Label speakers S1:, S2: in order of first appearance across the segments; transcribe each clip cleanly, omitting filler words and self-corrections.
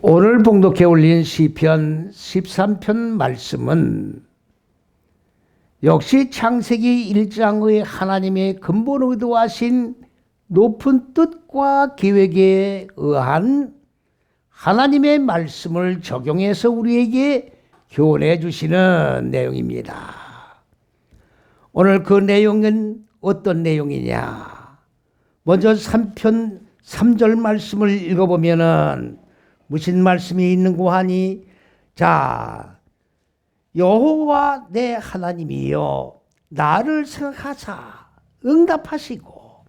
S1: 오늘 봉독해 올린 시편 13편 말씀은 역시 창세기 1장의 하나님의 근본 의도하신 높은 뜻과 계획에 의한 하나님의 말씀을 적용해서 우리에게 교훈해 주시는 내용입니다. 오늘 그 내용은 어떤 내용이냐? 먼저 3편 3절 말씀을 읽어보면은 무슨 말씀이 있는고 하니, 자, 여호와 내 하나님이여 나를 생각하사 응답하시고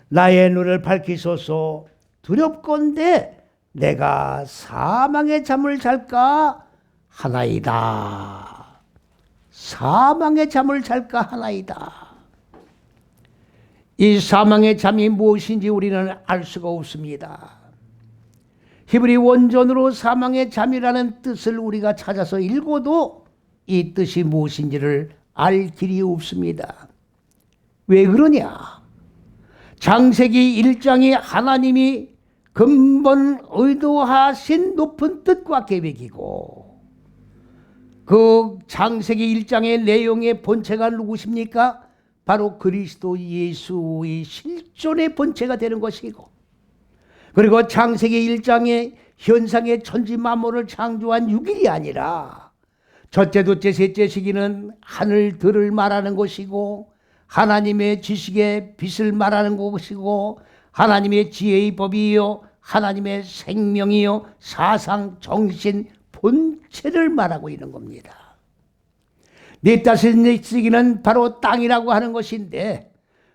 S1: 나의 눈을 밝히소서. 두렵건대 내가 사망의 잠을 잘까 하나이다. 사망의 잠을 잘까 하나이다. 이 사망의 잠이 무엇인지 우리는 알 수가 없습니다. 히브리 원전으로 사망의 잠이라는 뜻을 우리가 찾아서 읽어도 이 뜻이 무엇인지를 알 길이 없습니다. 왜 그러냐? 창세기 1장이 하나님이 근본 의도하신 높은 뜻과 계획이고, 그 창세기 1장의 내용의 본체가 누구십니까? 바로 그리스도 예수의 실존의 본체가 되는 것이고, 그리고 창세기 1장의 현상의 천지 만물을 창조한 6일이 아니라 첫째, 둘째, 셋째 시기는 하늘들을 말하는 것이고, 하나님의 지식의 빛을 말하는 것이고, 하나님의 지혜의 법이요 하나님의 생명이요 사상, 정신, 본체를 말하고 있는 겁니다. 넷째 시기는 바로 땅이라고 하는 것인데,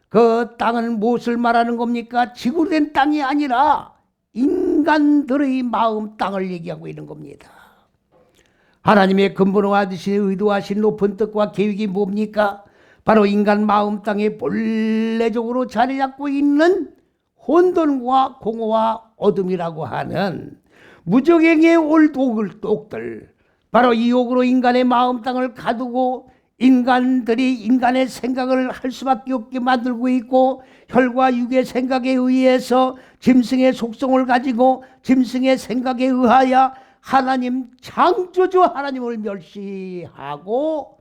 S1: 그 땅은 무엇을 말하는 겁니까? 지구로 된 땅이 아니라 인간들의 마음 땅을 얘기하고 있는 겁니다. 하나님의 근본화하신 의도하신 높은 뜻과 계획이 뭡니까? 바로 인간 마음 땅에 본래적으로 자리 잡고 있는 혼돈과 공허와 어둠이라고 하는 무적행에 올 독들, 바로 이 욕으로 인간의 마음 땅을 가두고 인간들이 인간의 생각을 할 수밖에 없게 만들고 있고, 혈과 육의 생각에 의해서 짐승의 속성을 가지고 짐승의 생각에 의하여 하나님 창조주 하나님을 멸시하고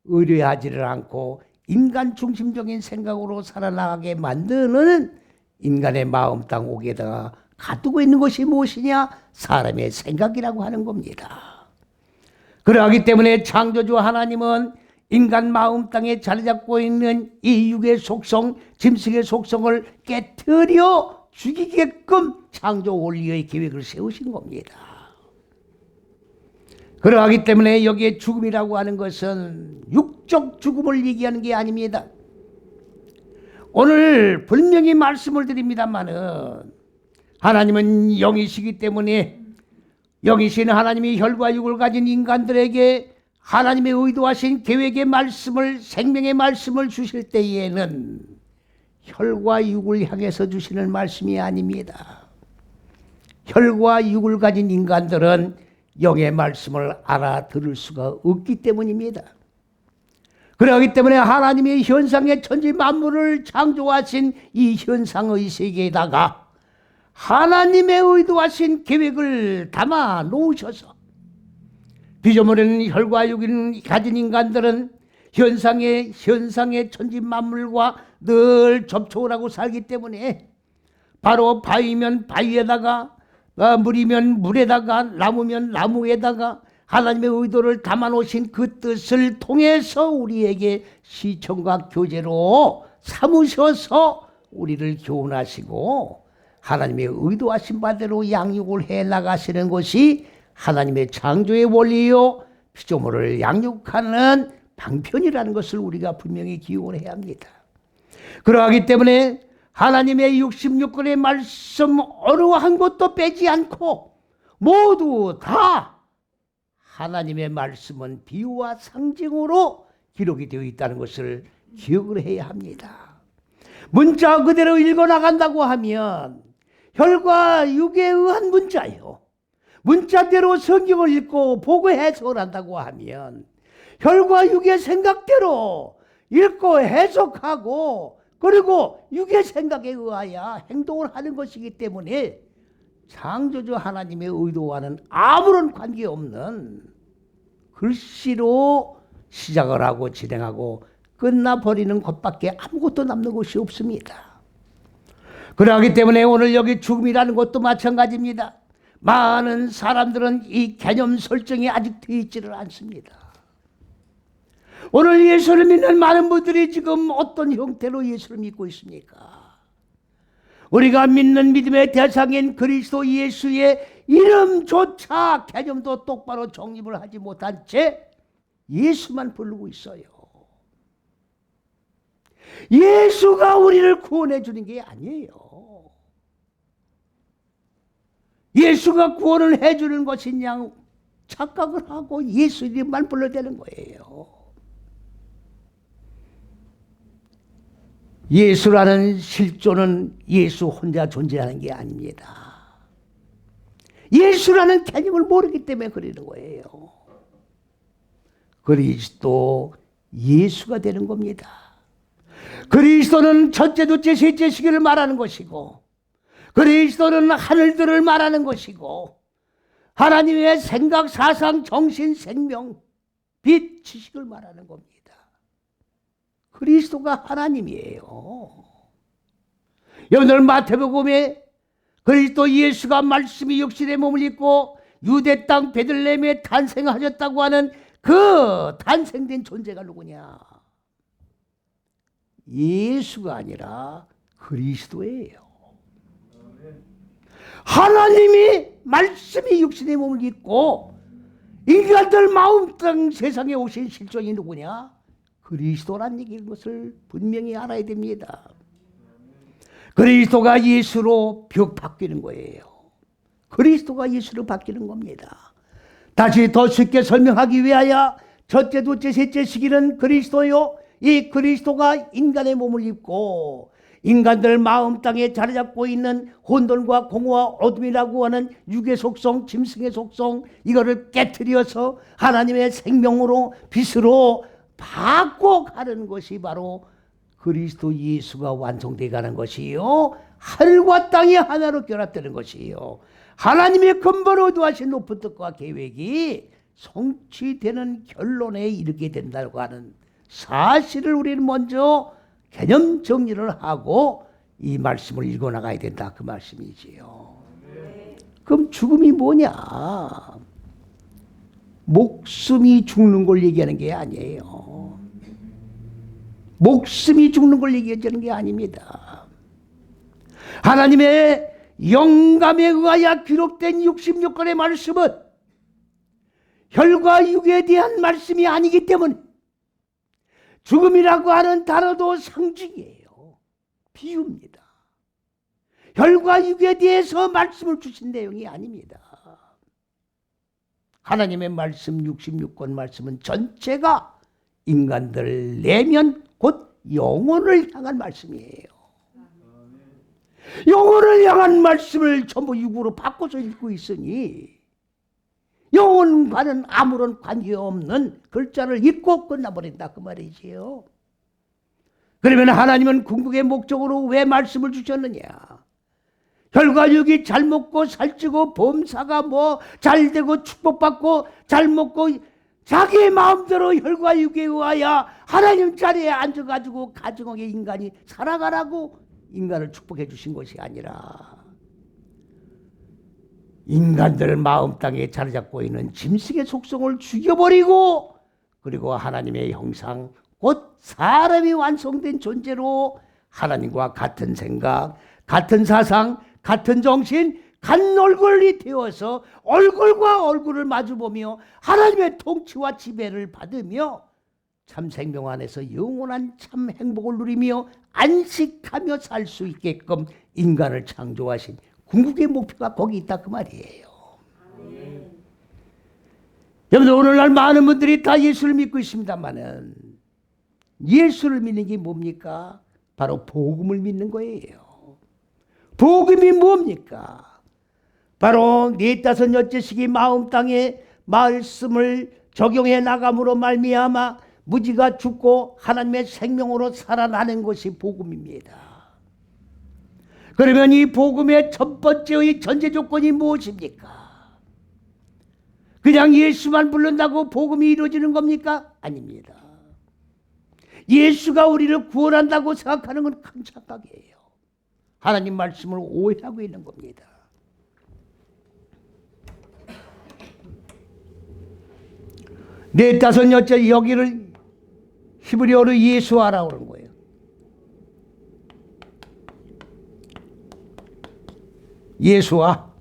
S1: 의뢰하지를 않고 인간 중심적인 생각으로 살아나가게 만드는 인간의 마음 땅 옥에다가 가두고 있는 것이 무엇이냐? 사람의 생각이라고 하는 겁니다. 그러하기 때문에 창조주 하나님은 인간 마음 땅에 자리 잡고 있는 이 육의 속성, 짐승의 속성을 깨뜨려 죽이게끔 창조 원리의 계획을 세우신 겁니다. 그러하기 때문에 여기에 죽음이라고 하는 것은 육적 죽음을 얘기하는 게 아닙니다. 오늘 분명히 말씀을 드립니다마는 하나님은 영이시기 때문에 영이신 하나님이 혈과 육을 가진 인간들에게 하나님의 의도하신 계획의 말씀을, 생명의 말씀을 주실 때에는 혈과 육을 향해서 주시는 말씀이 아닙니다. 혈과 육을 가진 인간들은 영의 말씀을 알아들을 수가 없기 때문입니다. 그렇기 때문에 하나님의 현상의 천지 만물을 창조하신 이 현상의 세계에다가 하나님의 의도하신 계획을 담아 놓으셔서 피조물에는 혈과 육을 가진 인간들은 현상의 천지 만물과 늘 접촉을 하고 살기 때문에 바로 바위면 바위에다가, 물이면 물에다가, 나무면 나무에다가 하나님의 의도를 담아 놓으신 그 뜻을 통해서 우리에게 시청과 교제로 삼으셔서 우리를 교훈하시고 하나님의 의도하신 바대로 양육을 해 나가시는 것이 하나님의 창조의 원리요 피조물을 양육하는 방편이라는 것을 우리가 분명히 기억을 해야 합니다. 그러하기 때문에 하나님의 66권의 말씀 어느 한 것도 빼지 않고 모두 다 하나님의 말씀은 비유와 상징으로 기록이 되어 있다는 것을 기억을 해야 합니다. 문자 그대로 읽어나간다고 하면 혈과 육에 의한 문자요, 문자대로 성경을 읽고 보고 해석을 한다고 하면 혈과 육의 생각대로 읽고 해석하고 그리고 육의 생각에 의하여 행동을 하는 것이기 때문에 창조주 하나님의 의도와는 아무런 관계없는 글씨로 시작을 하고 진행하고 끝나버리는 것밖에 아무것도 남는 것이 없습니다. 그러기 때문에 오늘 여기 죽음이라는 것도 마찬가지입니다. 많은 사람들은 이 개념 설정이 아직 되어 있지를 않습니다. 오늘 예수를 믿는 많은 분들이 지금 어떤 형태로 예수를 믿고 있습니까? 우리가 믿는 믿음의 대상인 그리스도 예수의 이름조차 개념도 똑바로 정립을 하지 못한 채 예수만 부르고 있어요. 예수가 우리를 구원해 주는 게 아니에요. 예수가 구원을 해 주는 것인 양 착각을 하고 예수 이름만 불러대는 거예요. 예수라는 실존은 예수 혼자 존재하는 게 아닙니다. 예수라는 개념을 모르기 때문에 그러는 거예요. 그리스도 예수가 되는 겁니다. 그리스도는 첫째, 둘째, 셋째 시기를 말하는 것이고, 그리스도는 하늘들을 말하는 것이고, 하나님의 생각, 사상, 정신, 생명, 빛, 지식을 말하는 겁니다. 그리스도가 하나님이에요. 여러분들 마태복음에 그리스도 예수가 말씀이 육신의 몸을 입고 유대 땅 베들레헴에 탄생하셨다고 하는 그 탄생된 존재가 누구냐? 예수가 아니라 그리스도예요. 하나님이 말씀이 육신의 몸을 입고 인간들 마음 땅 세상에 오신 실존이 누구냐? 그리스도란 얘기인 것을 분명히 알아야 됩니다. 그리스도가 예수로 바뀌는 거예요. 그리스도가 예수로 바뀌는 겁니다. 다시 더 쉽게 설명하기 위하여 첫째, 둘째, 셋째 시기는 그리스도요. 이 그리스도가 인간의 몸을 입고 인간들 마음 땅에 자리 잡고 있는 혼돈과 공허와 어둠이라고 하는 육의 속성, 짐승의 속성, 이거를 깨트려서 하나님의 생명으로 빛으로 바꿔가는 것이 바로 그리스도 예수가 완성되어 가는 것이요. 하늘과 땅이 하나로 결합되는 것이요. 하나님의 근본을 의도하신 높은 뜻과 계획이 성취되는 결론에 이르게 된다고 하는 사실을 우리는 먼저 개념 정리를 하고 이 말씀을 읽어나가야 된다, 그 말씀이지요. 그럼 죽음이 뭐냐? 목숨이 죽는 걸 얘기하는 게 아니에요. 목숨이 죽는 걸 얘기하는 게 아닙니다. 하나님의 영감에 의하여 기록된 66권의 말씀은 혈과 육에 대한 말씀이 아니기 때문에 죽음이라고 하는 단어도 상징이에요. 비유입니다. 혈과 육에 대해서 말씀을 주신 내용이 아닙니다. 하나님의 말씀 66권 말씀은 전체가 인간들 내면 곧 영혼을 향한 말씀이에요. 영혼을 향한 말씀을 전부 육으로 바꿔서 읽고 있으니 영혼과는 아무런 관계없는 글자를 읽고 끝나버린다, 그 말이지요. 그러면 하나님은 궁극의 목적으로 왜 말씀을 주셨느냐? 혈과 육이 잘 먹고 살찌고 범사가 뭐 잘 되고 축복받고 잘 먹고 자기의 마음대로 혈과 육에 의하여 하나님 자리에 앉아가지고 가정하게 인간이 살아가라고 인간을 축복해 주신 것이 아니라 인간들 마음 땅에 자리 잡고 있는 짐승의 속성을 죽여버리고 그리고 하나님의 형상 곧 사람이 완성된 존재로 하나님과 같은 생각, 같은 사상, 같은 정신, 같은 얼굴이 되어서 얼굴과 얼굴을 마주보며 하나님의 통치와 지배를 받으며 참 생명 안에서 영원한 참 행복을 누리며 안식하며 살 수 있게끔 인간을 창조하신 궁극의 목표가 거기 있다, 그 말이에요. 여러분, 오늘날 많은 분들이 다 예수를 믿고 있습니다만은 예수를 믿는 게 뭡니까? 바로 복음을 믿는 거예요. 복음이 뭡니까? 바로 넷다섯 여째씩이 마음 땅에 말씀을 적용해 나감으로 말미암아 무지가 죽고 하나님의 생명으로 살아나는 것이 복음입니다. 그러면 이 복음의 첫 번째의 전제 조건이 무엇입니까? 그냥 예수만 부른다고 복음이 이루어지는 겁니까? 아닙니다. 예수가 우리를 구원한다고 생각하는 건 큰 착각이에요. 하나님 말씀을 오해하고 있는 겁니다. 네, 다섯 여째 여기를 히브리어로 예수화라고 그러는 거예요. 예수화.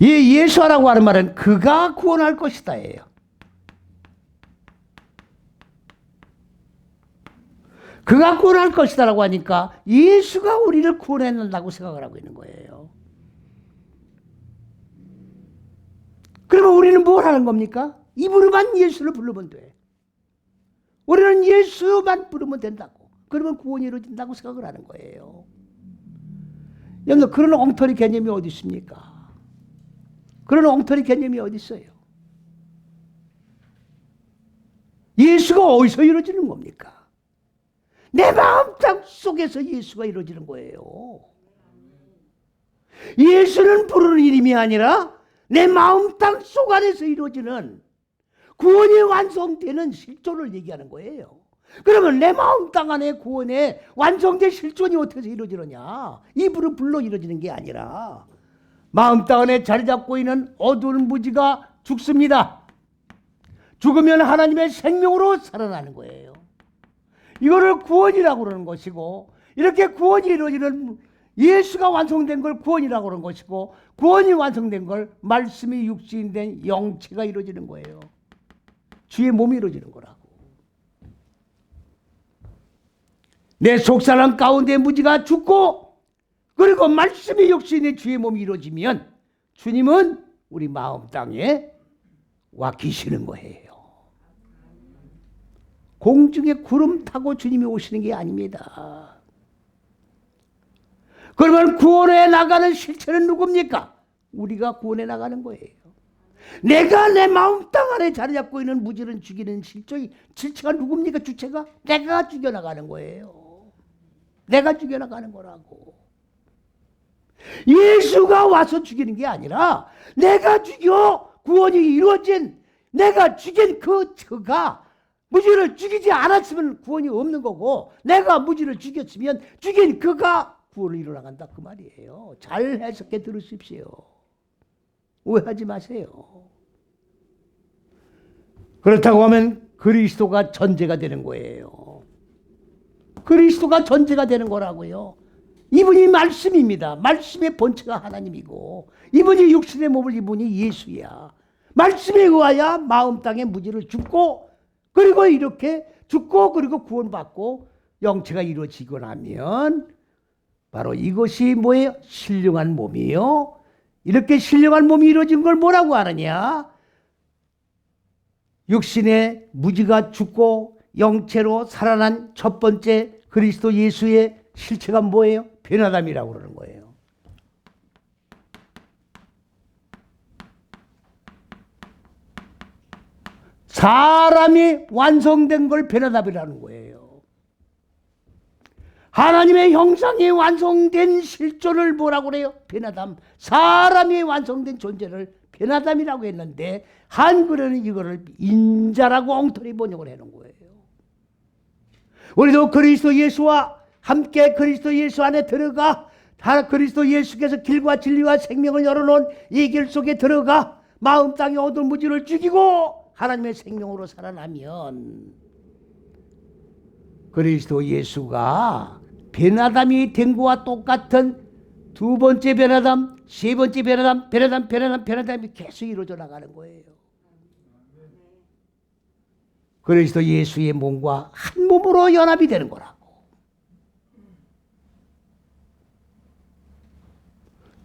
S1: 이 예수화라고 하는 말은 그가 구원할 것이다예요. 그가 구원할 것이다라고 하니까 예수가 우리를 구원해낸다고 생각을 하고 있는 거예요. 그러면 우리는 뭘 하는 겁니까? 입으로만 예수를 부르면 돼. 우리는 예수만 부르면 된다고. 그러면 구원이 이루어진다고 생각을 하는 거예요. 여러분, 그런 엉터리 개념이 어디 있습니까? 그런 엉터리 개념이 어디 있어요? 예수가 어디서 이루어지는 겁니까? 내 마음 땅 속에서 예수가 이루어지는 거예요. 예수는 부르는 이름이 아니라 내 마음 땅 속 안에서 이루어지는 구원이 완성되는 실존을 얘기하는 거예요. 그러면 내 마음 땅 안에 구원의 완성된 실존이 어떻게 해서 이루어지느냐? 입으로 불러 이루어지는 게 아니라 마음 땅 안에 자리 잡고 있는 어두운 무지가 죽습니다. 죽으면 하나님의 생명으로 살아나는 거예요. 이거를 구원이라고 그러는 것이고, 이렇게 구원이 이루어지는 예수가 완성된 걸 구원이라고 그러는 것이고, 구원이 완성된 걸 말씀이 육신된 영체가 이루어지는 거예요. 주의 몸이 이루어지는 거라고. 내 속사람 가운데 무지가 죽고, 그리고 말씀이 육신의 주의 몸이 이루어지면 주님은 우리 마음 땅에 와 계시는 거예요. 공중에 구름 타고 주님이 오시는 게 아닙니다. 그러면 구원해 나가는 실체는 누굽니까? 우리가 구원해 나가는 거예요. 내가 내 마음 땅 안에 자리 잡고 있는 무지를 죽이는 실체가 누굽니까? 주체가? 내가 죽여나가는 거예요. 내가 죽여나가는 거라고. 예수가 와서 죽이는 게 아니라 내가 죽여 구원이 이루어진, 내가 죽인 그 저가 무지를 죽이지 않았으면 구원이 없는 거고, 내가 무지를 죽였으면 죽인 그가 구원을 이루어나간다 그 말이에요. 잘 해석해 들으십시오. 오해하지 마세요. 그렇다고 하면 그리스도가 전제가 되는 거예요. 그리스도가 전제가 되는 거라고요. 이분이 말씀입니다. 말씀의 본체가 하나님이고, 이분이 육신의 몸을 입으니 예수야. 말씀에 의하여 마음 땅에 무지를 죽고, 그리고 이렇게 죽고 그리고 구원받고 영체가 이루어지고 나면 바로 이것이 뭐예요? 신령한 몸이요. 이렇게 신령한 몸이 이루어진 걸 뭐라고 하느냐? 육신의 무지가 죽고 영체로 살아난 첫 번째 그리스도 예수의 실체가 뭐예요? 변화담이라고 그러는 거예요. 사람이 완성된 걸 변화담이라는 거예요. 하나님의 형상이 완성된 실존을 뭐라고 그래요? 변화담. 사람이 완성된 존재를 변화담이라고 했는데 한글에는 이거를 인자라고 엉터리 번역을 해놓은 거예요. 우리도 그리스도 예수와 함께 그리스도 예수 안에 들어가, 그리스도 예수께서 길과 진리와 생명을 열어놓은 이 길 속에 들어가 마음 땅의 어두운 무지를 죽이고 하나님의 생명으로 살아나면 그리스도 예수가 변화담이 된 것과 똑같은 두 번째 변화담, 세 번째 변화담이 계속 이루어져 나가는 거예요. 그리스도 예수의 몸과 한 몸으로 연합이 되는 거라고.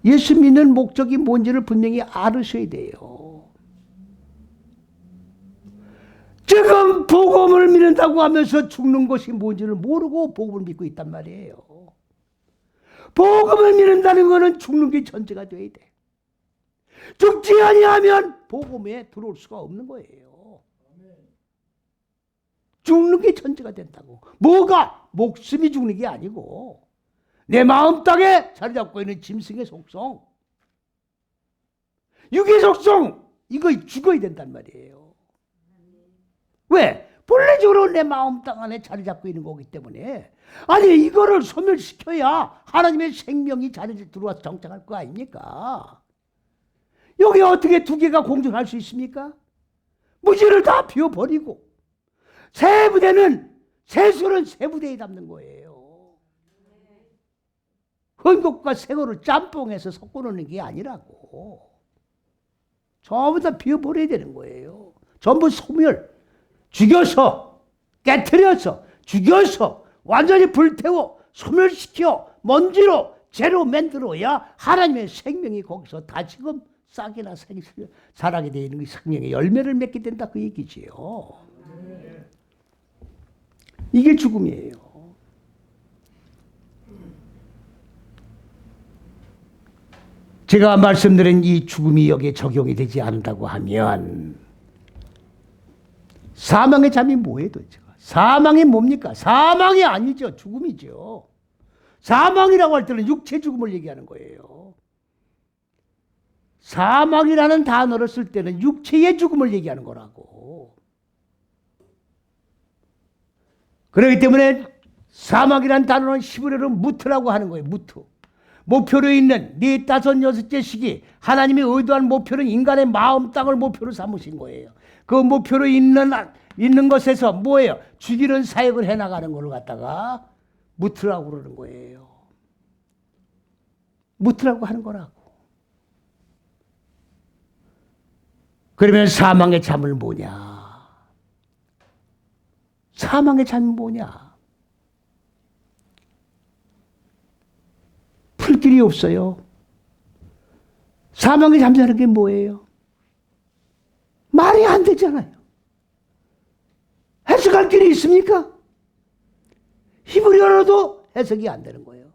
S1: 예수 믿는 목적이 뭔지를 분명히 알으셔야 돼요. 지금 복음을 믿는다고 하면서 죽는 것이 뭔지를 모르고 복음을 믿고 있단 말이에요. 복음을 믿는다는 것은 죽는 게 전제가 돼야 돼. 죽지 아니하면 복음에 들어올 수가 없는 거예요. 죽는 게 천지가 된다고. 뭐가? 목숨이 죽는 게 아니고 내 마음 땅에 자리 잡고 있는 짐승의 속성, 육의 속성, 이거 죽어야 된단 말이에요. 왜? 본래적으로 내 마음 땅 안에 자리 잡고 있는 거기 때문에. 아니 이거를 소멸시켜야 하나님의 생명이 자리에 들어와서 정착할 거 아닙니까? 여기 어떻게 두 개가 공존할 수 있습니까? 무지를 다 비워버리고 새 부대는, 새술은 새 부대에 담는 거예요. 헌것과 새거를 짬뽕해서 섞어 놓는 게 아니라고. 전부 다 비워버려야 되는 거예요. 전부 소멸, 죽여서, 깨트려서, 죽여서, 완전히 불태워, 소멸시켜, 먼지로, 재로 만들어야 하나님의 생명이 거기서 다시금 싹이나 자라게 되어 있는 생명의 열매를 맺게 된다, 그 얘기지요. 이게 죽음이에요. 제가 말씀드린 이 죽음이 여기에 적용이 되지 않는다고 하면 사망의 잠이 뭐예요 도대체? 사망이 뭡니까? 사망이 아니죠. 죽음이죠. 사망이라고 할 때는 육체 죽음을 얘기하는 거예요. 사망이라는 단어를 쓸 때는 육체의 죽음을 얘기하는 거라고. 그렇기 때문에 사망이라는 단어는 히브리어로 무트라고 하는 거예요. 무트. 목표로 있는 네 다섯 여섯째 시기, 하나님이 의도한 목표는 인간의 마음 땅을 목표로 삼으신 거예요. 그 목표로 있는 것에서 뭐예요? 죽이는 사역을 해나가는 걸 갖다가 무트라고 그러는 거예요. 무트라고 하는 거라고. 그러면 사망의 잠은 뭐냐? 사망의 잠이 뭐냐? 풀 길이 없어요. 사망에 잠자는 게 뭐예요? 말이 안 되잖아요. 해석할 길이 있습니까? 히브리어로도 해석이 안 되는 거예요.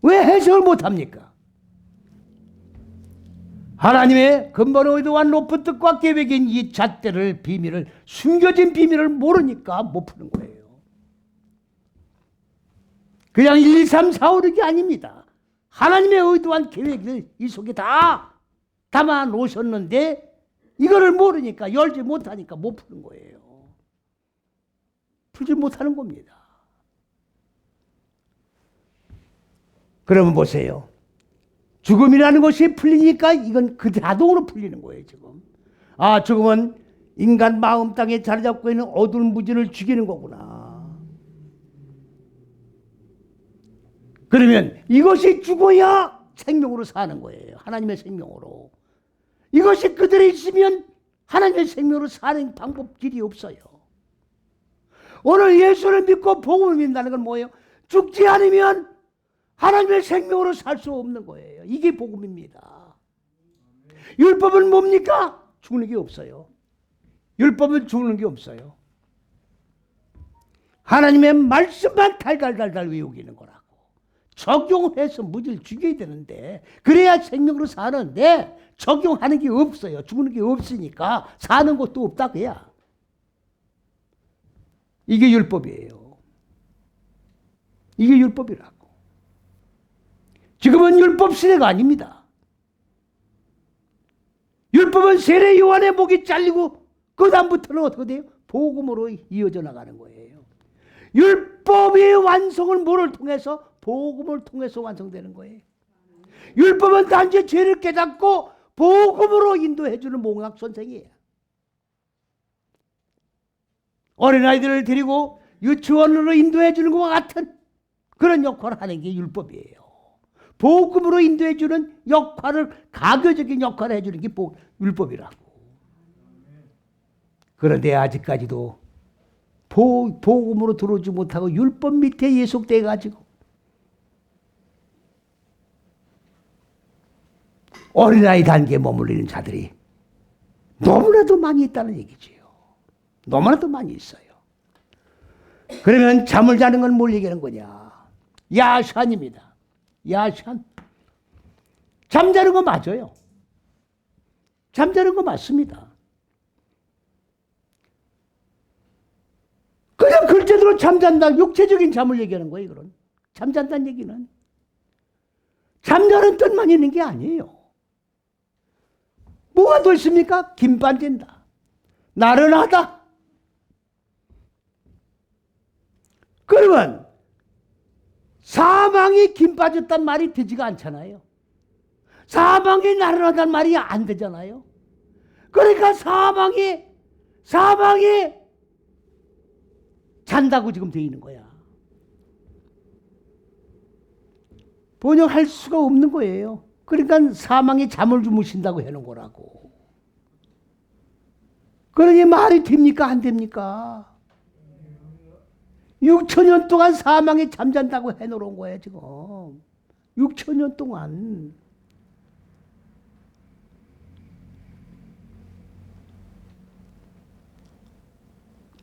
S1: 왜 해석을 못합니까? 하나님의 근본 의도와 높은 뜻과 계획인 이 잣대를, 비밀을, 숨겨진 비밀을 모르니까 못 푸는 거예요. 그냥 1, 2, 3, 4, 5, 6이 아닙니다. 하나님의 의도한 계획을 이 속에 다 담아 놓으셨는데 이거를 모르니까, 열지 못하니까 못 푸는 거예요. 풀지 못하는 겁니다. 그러면 보세요. 죽음이라는 것이 풀리니까 이건 그 자동으로 풀리는 거예요, 지금. 아, 죽음은 인간 마음 땅에 자리 잡고 있는 어두운 무진을 죽이는 거구나. 그러면 이것이 죽어야 생명으로 사는 거예요. 하나님의 생명으로. 이것이 그들에 있으면 하나님의 생명으로 사는 방법 길이 없어요. 오늘 예수를 믿고 복음을 믿는다는 건 뭐예요? 죽지 않으면 하나님의 생명으로 살 수 없는 거예요. 이게 복음입니다. 율법은 뭡니까? 죽는 게 없어요. 율법은 죽는 게 없어요. 하나님의 말씀만 달달달달 외우기는 거라고. 적용해서 무지를 죽여야 되는데 그래야 생명으로 사는데 적용하는 게 없어요. 죽는 게 없으니까 사는 것도 없다 그야. 이게 율법이에요. 이게 율법이라고. 지금은 율법 시대가 아닙니다. 율법은 세례 요한의 목이 잘리고 그 다음부터는 어떻게 돼요? 복음으로 이어져 나가는 거예요. 율법의 완성을 뭐를 통해서? 복음을 통해서 완성되는 거예요. 율법은 단지 죄를 깨닫고 복음으로 인도해주는 몽학 선생이에요. 어린아이들을 데리고 유치원으로 인도해주는 것과 같은 그런 역할을 하는 게 율법이에요. 복음으로 인도해주는 역할을, 가교적인 역할을 해주는 게 율법이라고. 그런데 아직까지도 복음으로 들어오지 못하고 율법 밑에 예속돼 가지고 어린아이 단계에 머물리는 자들이 너무나도 많이 있다는 얘기지요. 너무나도 많이 있어요. 그러면 잠을 자는 건 뭘 얘기하는 거냐? 야샨입니다. 야샨. 잠자는 거 맞아요. 잠자는 거 맞습니다. 번째로 잠잔다. 육체적인 잠을 얘기하는 거예요. 이건 잠잔다는 얘기는 잠자는 뜻만 있는 게 아니에요. 뭐가 더 있습니까? 김반된다. 나른하다. 그러면 사망이 김 빠졌단 말이 되지가 않잖아요. 사망이 나른하단 말이 안 되잖아요. 그러니까 사망이 잔다고 지금 돼 있는 거야. 번역할 수가 없는 거예요. 그러니까 사망이 잠을 주무신다고 해놓은 거라고. 그러니 말이 됩니까? 안 됩니까? 6천년 동안 사망이 잠잔다고 해놓은 거예요, 지금. 6천년 동안.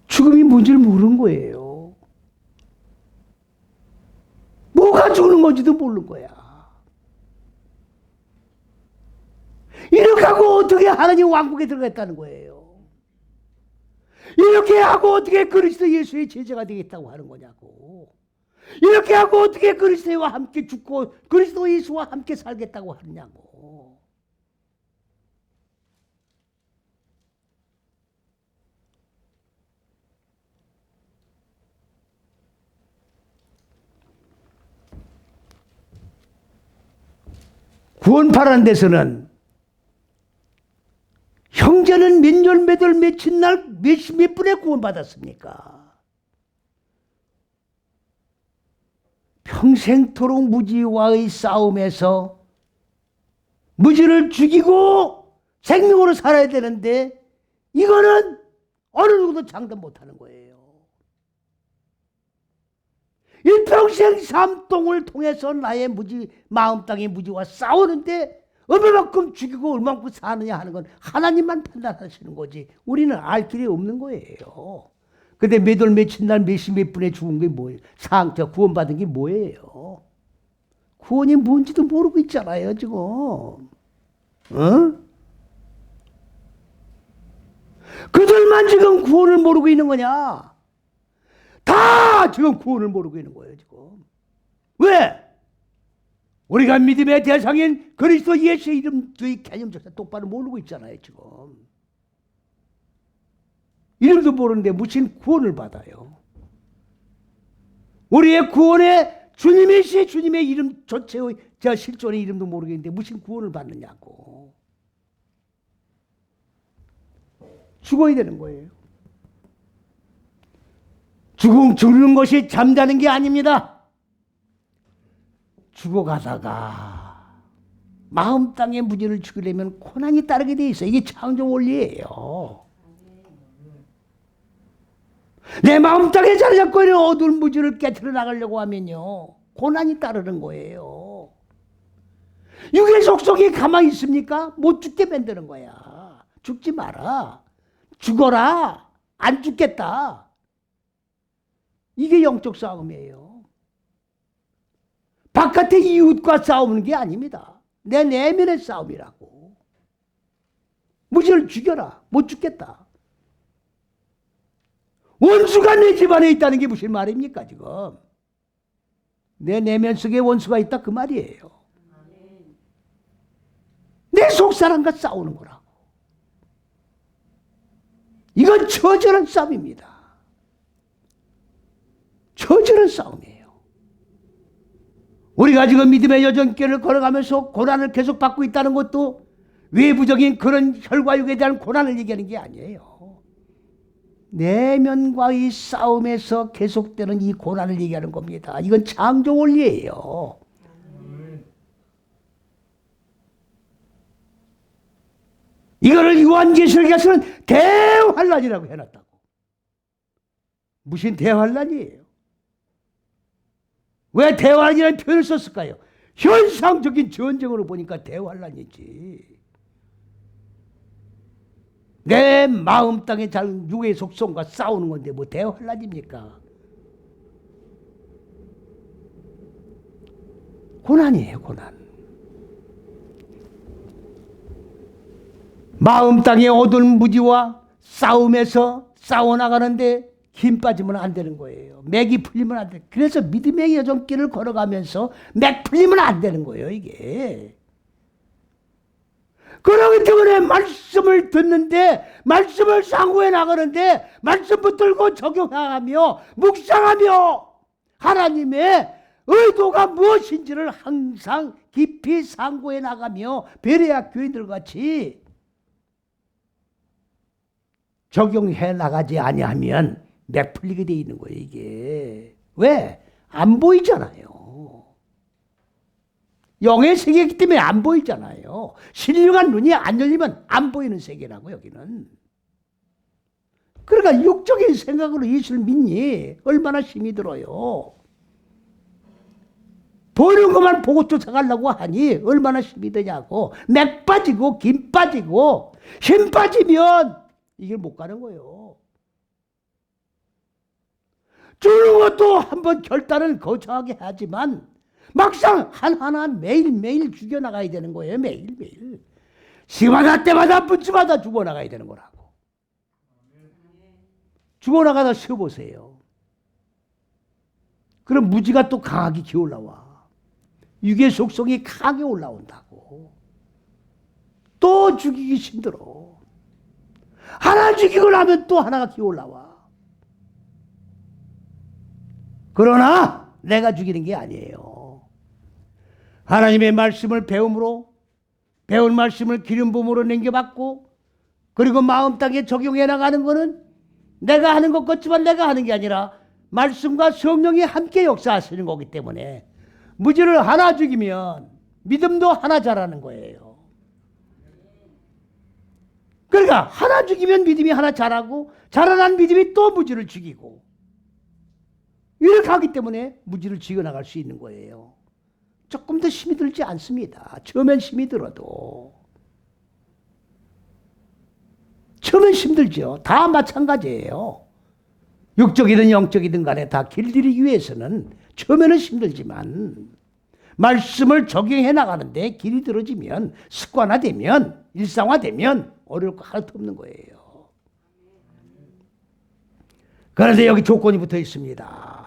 S1: 죽음이 뭔지를 모르는 거예요. 뭐가 죽는 건지도 모르는 거야. 이렇게 하고 어떻게 하나님 왕국에 들어갔다는 거예요. 이렇게 하고 어떻게 그리스도 예수의 제자가 되겠다고 하는 거냐고. 이렇게 하고 어떻게 그리스도와 함께 죽고 그리스도 예수와 함께 살겠다고 하느냐고. 구원파라는 데서는 형제는 몇 년, 몇 월, 며칠 날, 몇 분에 구원받았습니까? 평생토록 무지와의 싸움에서 무지를 죽이고 생명으로 살아야 되는데 이거는 어느 누구도 장담 못하는 거예요. 일평생 삶동을 통해서 나의 무지, 마음 땅의 무지와 싸우는데 얼마만큼 죽이고 얼마만큼 사느냐 하는 건 하나님만 판단하시는 거지 우리는 알 길이 없는 거예요. 근데 몇 월 며칠 날 몇 시 몇 분에 죽은 게 뭐예요? 상처 구원받은 게 뭐예요? 구원이 뭔지도 모르고 있잖아요 지금. 그들만 지금 구원을 모르고 있는 거냐? 다 지금 구원을 모르고 있는 거예요 지금. 왜? 우리가 믿음의 대상인 그리스도 예수의 이름 저희 개념 자체 똑바로 모르고 있잖아요 지금. 이름도 모르는데 무슨 구원을 받아요? 우리의 구원에 주님이시 주님의 이름 전체의 저 실존의 이름도 모르겠는데 무슨 구원을 받느냐고. 죽어야 되는 거예요. 죽는 것이 잠자는 게 아닙니다. 죽어가다가 마음 땅의 무지를 죽이려면 고난이 따르게 돼 있어요. 이게 창조 원리예요. 내 마음 땅에 자리 잡고 있는 어두운 무지를 깨트려 나가려고 하면요 고난이 따르는 거예요. 육의 속속이 가만히 있습니까? 못 죽게 만드는 거야. 죽지 마라. 죽어라. 안 죽겠다. 이게 영적 싸움이에요. 바깥의 이웃과 싸우는 게 아닙니다. 내 내면의 싸움이라고. 무지를 죽여라. 못 죽겠다. 원수가 내 집안에 있다는 게 무슨 말입니까 지금? 내 내면 속에 원수가 있다 그 말이에요. 내 속사람과 싸우는 거라고. 이건 처절한 싸움입니다. 처절한 싸움이에요. 우리가 지금 믿음의 여정길을 걸어가면서 고난을 계속 받고 있다는 것도 외부적인 그런 혈과육에 대한 고난을 얘기하는 게 아니에요. 내면과의 싸움에서 계속되는 이 고난을 얘기하는 겁니다. 이건 창조 원리예요. 이거를 요한계시록에서는 대환란이라고 해놨다고. 무슨 대환란이에요? 왜 대환란이라는 표현을 썼을까요? 현상적인 전쟁으로 보니까 대환란이지. 내 마음 땅에 잘 육의 속성과 싸우는 건데 뭐 대환란입니까? 고난이에요, 고난. 마음 땅의 어두운 무지와 싸움에서 싸워나가는데 김 빠지면 안 되는 거예요. 맥이 풀리면 안 돼. 그래서 믿음의 여정길을 걸어가면서 맥 풀리면 안 되는 거예요, 이게. 그렇기 때문에 말씀을 듣는데, 말씀을 상고해 나가는데, 말씀 붙들고 적용하며, 묵상하며, 하나님의 의도가 무엇인지를 항상 깊이 상고해 나가며, 베레아 교인들 같이 적용해 나가지 아니하면 맥 풀리게 돼 있는 거예요, 이게. 왜? 안 보이잖아요. 영의 세계이기 때문에 안 보이잖아요. 신령한 눈이 안 열리면 안 보이는 세계라고, 여기는. 그러니까 육적인 생각으로 예수를 믿니 얼마나 힘이 들어요. 보이는 것만 보고 쫓아가려고 하니 얼마나 힘이 드냐고. 맥 빠지고 김 빠지고 힘 빠지면 이걸 못 가는 거예요. 주는 것도 한번 결단을 거창하게 하지만 막상 하나하나 매일매일 죽여나가야 되는 거예요. 매일매일. 시마다 때마다 분치마다 죽어나가야 되는 거라고. 죽어나가다 쉬어보세요. 그럼 무지가 또 강하게 기어올라와. 육의 속성이 강하게 올라온다고. 또 죽이기 힘들어. 하나 죽이고 나면 또 하나가 기어올라와. 그러나 내가 죽이는 게 아니에요. 하나님의 말씀을 배움으로, 배운 말씀을 기름 부음으로 남겨받고, 그리고 마음 땅에 적용해 나가는 것은 내가 하는 것 같지만 내가 하는 게 아니라 말씀과 성령이 함께 역사하시는 거기 때문에 무지를 하나 죽이면 믿음도 하나 자라는 거예요. 그러니까 하나 죽이면 믿음이 하나 자라고, 자라난 믿음이 또 무지를 죽이고, 이렇게 하기 때문에 무지를 지어나갈 수 있는 거예요. 조금 더 힘이 들지 않습니다. 처음엔 힘이 들어도. 처음엔 힘들죠. 다 마찬가지예요. 육적이든 영적이든 간에 다 길들이기 위해서는 처음에는 힘들지만 말씀을 적용해 나가는데 길이 들어지면, 습관화되면, 일상화되면 어려울 거 하나도 없는 거예요. 그런데 여기 조건이 붙어 있습니다.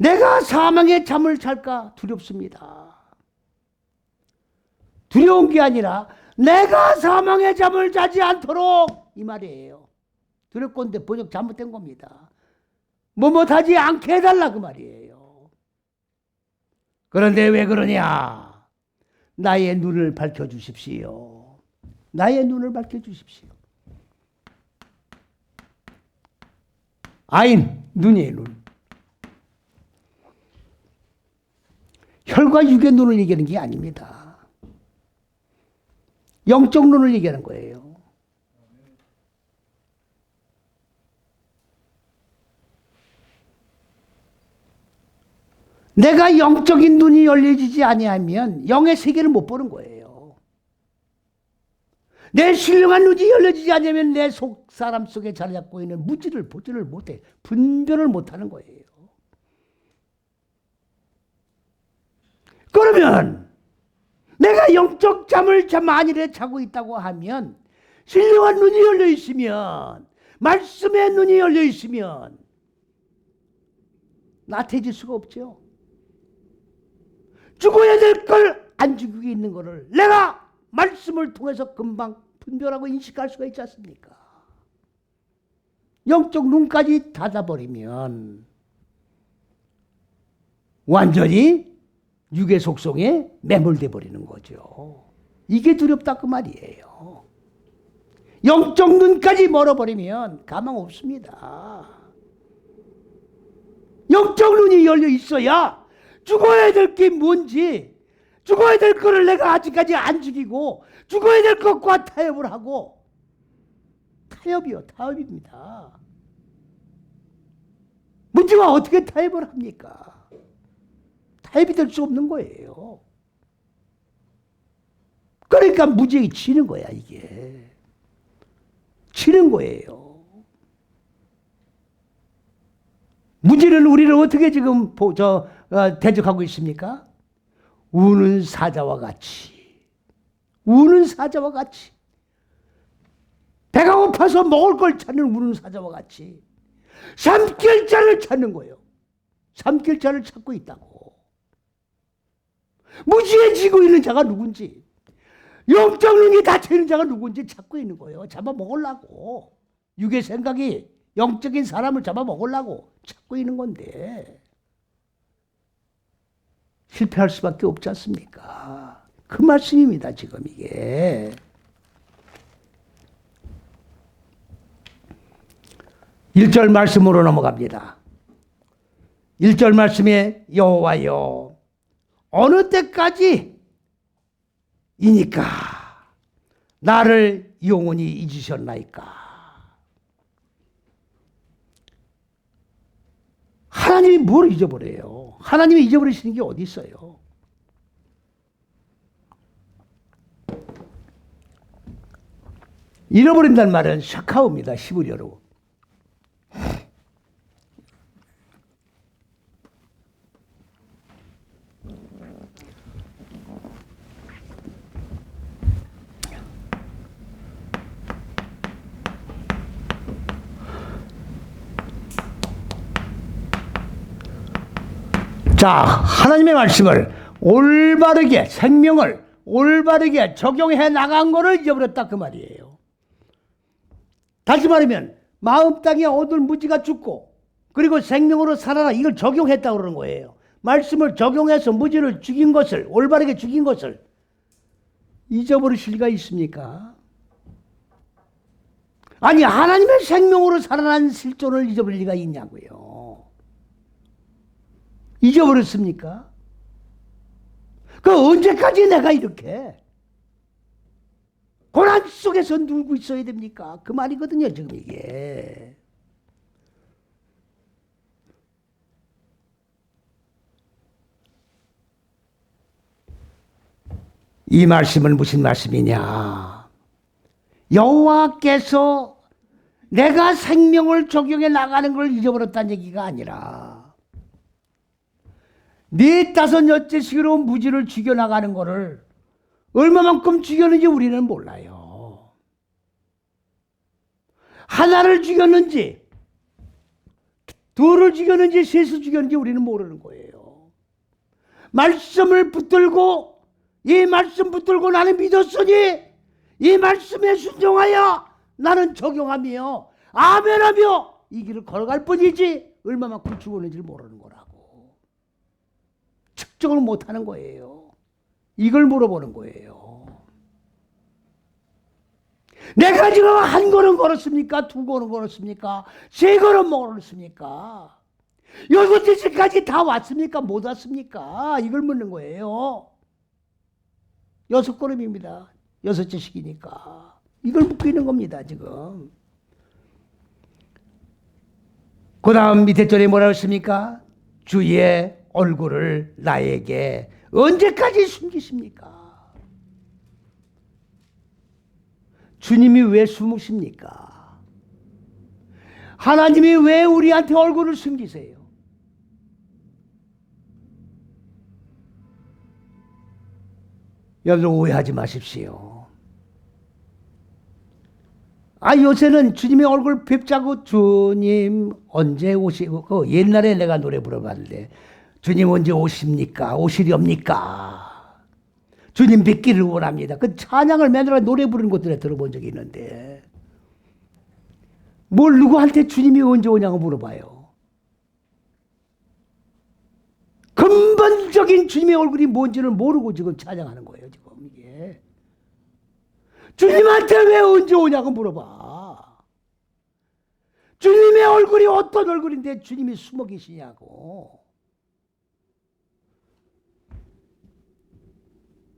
S1: 내가 사망의 잠을 잘까 두렵습니다. 두려운 게 아니라 내가 사망의 잠을 자지 않도록, 이 말이에요. 두렵건데 번역 잘못된 겁니다. 뭐뭐하지 않게 해달라 그 말이에요. 그런데 왜 그러냐? 나의 눈을 밝혀주십시오. 나의 눈을 밝혀주십시오. 아인, 눈이에요, 눈. 혈과 육의 눈을 얘기하는 게 아닙니다. 영적 눈을 얘기하는 거예요. 내가 영적인 눈이 열려지지 아니하면 영의 세계를 못 보는 거예요. 내 신령한 눈이 열려지지 않으면 내 속 사람 속에 자리 잡고 있는 무지를 보지를 못해. 분별을 못하는 거예요. 그러면 내가 영적 잠을 만일에 자고 있다고 하면, 신령한 눈이 열려 있으면, 말씀의 눈이 열려 있으면 나태해질 수가 없죠. 죽어야 될 걸 안 죽이고 있는 거를 내가 말씀을 통해서 금방 분별하고 인식할 수가 있지 않습니까? 영적 눈까지 닫아버리면 완전히 육의 속성에 매몰돼 버리는 거죠. 이게 두렵다 그 말이에요. 영적 눈까지 멀어버리면 가망 없습니다. 영적 눈이 열려 있어야 죽어야 될 게 뭔지, 죽어야 될 거를 내가 아직까지 안 죽이고 죽어야 될 것과 타협을 하고, 타협이요, 타협입니다. 문제와 어떻게 타협을 합니까? 타협이 될 수 없는 거예요. 그러니까 무지에게 치는 거야, 이게. 치는 거예요. 무지는 우리를 어떻게 지금 대적하고 있습니까? 우는 사자와 같이. 우는 사자와 같이. 배가 고파서 먹을 걸 찾는 우는 사자와 같이 삼킬자를 찾는 거예요. 삼킬자를 찾고 있다고. 무지해지고 있는 자가 누군지, 영적 능력이 닫혀있는 자가 누군지 찾고 있는 거예요. 잡아먹으려고. 육의 생각이 영적인 사람을 잡아먹으려고 찾고 있는 건데 실패할 수밖에 없지 않습니까? 그 말씀입니다, 지금 이게. 1절 말씀으로 넘어갑니다. 1절 말씀에 여호와여 어느 때까지 이니까 나를 영원히 잊으셨나이까. 하나님이 뭘 잊어버려요? 하나님이 잊어버리시는 게 어디 있어요? 잃어버린다는 말은 샤카오입니다. 히브리어로. 자, 하나님의 말씀을 올바르게, 생명을 올바르게 적용해 나간 거를 잊어버렸다 그 말이에요. 다시 말하면 마음 땅에 얻을 무지가 죽고 그리고 생명으로 살아라, 이걸 적용했다고 그러는 거예요. 말씀을 적용해서 무지를 죽인 것을, 올바르게 죽인 것을 잊어버리실 리가 있습니까? 아니, 하나님의 생명으로 살아난 실존을 잊어버릴 리가 있냐고요. 잊어버렸습니까? 그 언제까지 내가 이렇게 고난 속에서 누고 있어야 됩니까? 그 말이거든요, 지금 이게. 이 말씀은 무슨 말씀이냐? 여호와께서 내가 생명을 적용해 나가는 걸 잊어버렸다는 얘기가 아니라 네 다섯 여째 시기로 무지를 죽여나가는 거를 얼마만큼 죽였는지 우리는 몰라요. 하나를 죽였는지 둘을 죽였는지 셋을 죽였는지 우리는 모르는 거예요. 말씀을 붙들고 이 말씀 붙들고 나는 믿었으니 이 말씀에 순종하여 나는 적용하며 아멘하며 이 길을 걸어갈 뿐이지 얼마만큼 죽었는지를 모르는 거라고. 측정을 못하는 거예요. 이걸 물어보는 거예요. 내가 지금 한 걸음 걸었습니까? 두 걸음 걸었습니까? 세 걸음 걸었습니까? 여섯 시까지 다 왔습니까? 못 왔습니까? 이걸 묻는 거예요. 여섯 걸음입니다. 여섯째 시기니까. 이걸 묻고 있는 겁니다, 지금. 그 다음 밑에 절에 뭐라고 했습니까? 주의 얼굴을 나에게 언제까지 숨기십니까? 주님이 왜 숨으십니까? 하나님이 왜 우리한테 얼굴을 숨기세요? 여러분 오해하지 마십시오. 요새는 주님의 얼굴 뵙자고 주님 언제 오시고, 옛날에 내가 노래 불러봤는데 주님 언제 오십니까? 오시렵니까? 주님 뵙기를 원합니다. 그 찬양을 맨날 노래 부르는 것들에 들어본 적이 있는데 뭘 누구한테 주님이 언제 오냐고 물어봐요. 근본적인 주님의 얼굴이 뭔지를 모르고 지금 찬양하는 거예요. 지금 이게 주님한테 왜 언제 오냐고 물어봐. 주님의 얼굴이 어떤 얼굴인데 주님이 숨어 계시냐고.